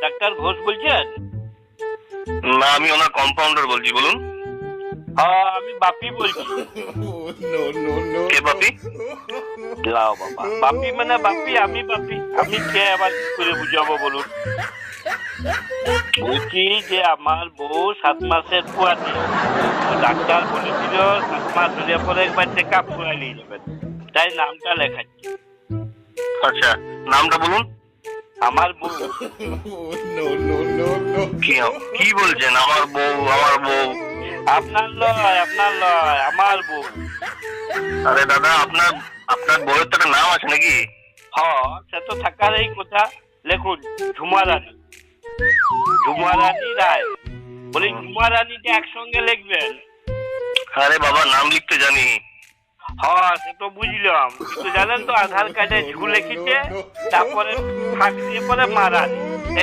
Doctor Ghosh বলছেন? না, আমি ওনার কম্পাউন্ডার বলছি, বলুন। আমি বাপি বলছি। কে বাপি? লাও বাবা, বাপি মানে বাপি, আমি বাপি। আমি কে আবার কি করে বুঝাবো বলুন? বলছি যে আমার বউ 7 মাসের পুয়াতে, ডাক্তার বলেছিল 7 মাস হলে পরে একবার চেক আপ করে নিয়ে যাবেন, তাই নামটা লেখাচ্ছি। আচ্ছা, নামটা বলুন। আমার বউ। কি বলছেন? আমার বউ? আমার বউ? আপনার নয়, আপনার নয়, আমার বউ। আরে দাদা, আপনার আপনার বউয়ের তো একটা নাম আছে নাকি? সে তো থাকার এই কথা। লেখুন, ঝুমা রানী। ঝুমা রানী রায়। বলি ঝুমা রানীটা একসঙ্গে লিখবেন। আরে বাবা, নাম লিখতে জানি। সে তো বুঝলাম, কিন্তু জানেন তো আধার কার্ডে ঝু লিখেছে, তারপরে ফাঁক দিয়ে পরে মা রানী।